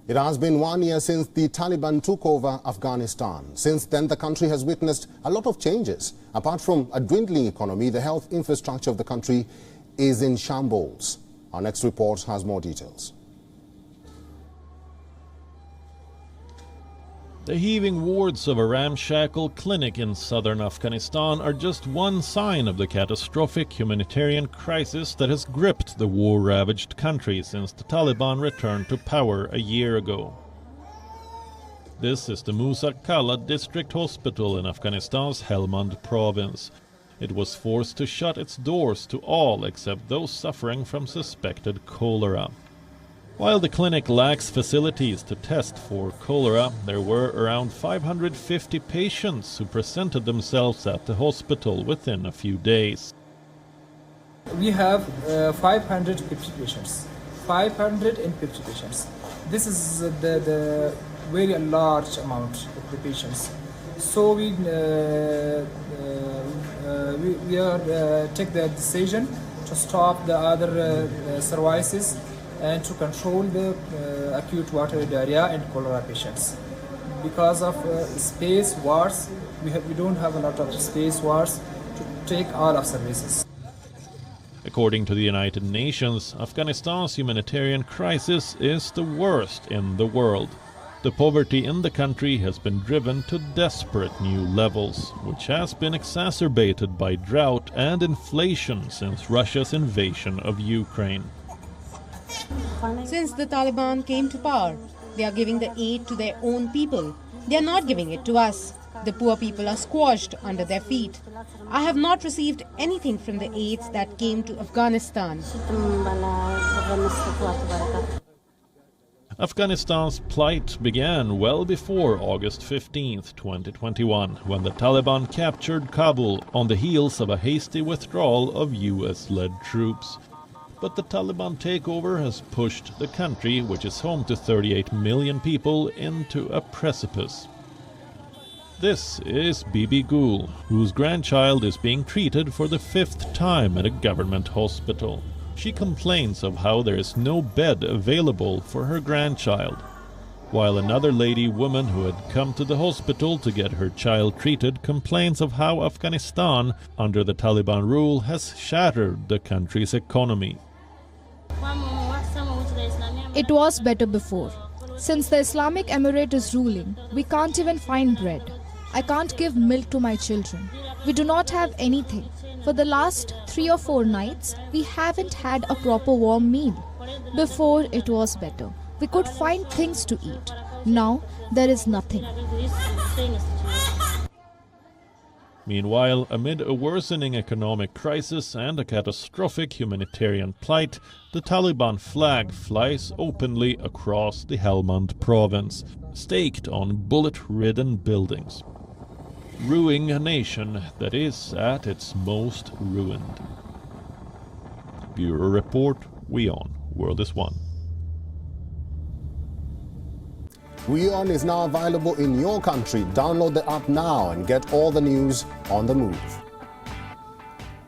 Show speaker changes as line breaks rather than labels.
It has been 1 year since the Taliban took over Afghanistan. Since then, the country has witnessed a lot of changes. Apart from a dwindling economy, the health infrastructure of the country is in shambles. Our next report has more details.
The heaving wards of a ramshackle clinic in southern Afghanistan are just one sign of the catastrophic humanitarian crisis that has gripped the war-ravaged country since the Taliban returned to power a year ago. This is the Musa Qala District Hospital in Afghanistan's Helmand province. It was forced to shut its doors to all except those suffering from suspected cholera. While the clinic lacks facilities to test for cholera, there were around 550 patients who presented themselves at the hospital within a few days.
We have 550 patients. 550 patients. This is the very large amount of the patients. So we take the decision to stop the other services and to control the acute watery diarrhea and cholera patients. Because of space wars, we don't have a lot of space wars to take all of services.
According to the United Nations, Afghanistan's humanitarian crisis is the worst in the world. The poverty in the country has been driven to desperate new levels, which has been exacerbated by drought and inflation since Russia's invasion of Ukraine.
Since the Taliban came to power, they are giving the aid to their own people. They are not giving it to us. The poor people are squashed under their feet. I have not received anything from the aids that came to Afghanistan.
Afghanistan's plight began well before August 15, 2021, when the Taliban captured Kabul on the heels of a hasty withdrawal of US-led troops. But the Taliban takeover has pushed the country, which is home to 38 million people, into a precipice. This is Bibi Gul, whose grandchild is being treated for the 5th time at a government hospital. She complains of how there is no bed available for her grandchild, while another lady woman who had come to the hospital to get her child treated complains of how Afghanistan, under the Taliban rule, has shattered the country's economy.
It was better before. Since the Islamic Emirate is ruling, we can't even find bread. I can't give milk to my children. We do not have anything. For the last 3 or 4 nights, we haven't had a proper warm meal. Before, it was better. We could find things to eat. Now, there is nothing.
Meanwhile, amid a worsening economic crisis and a catastrophic humanitarian plight, the Taliban flag flies openly across the Helmand province, staked on bullet-ridden buildings, ruining a nation that is at its most ruined. Bureau Report, WION, World is One.
WION is now available in your country. Download the app now and get all the news on the move.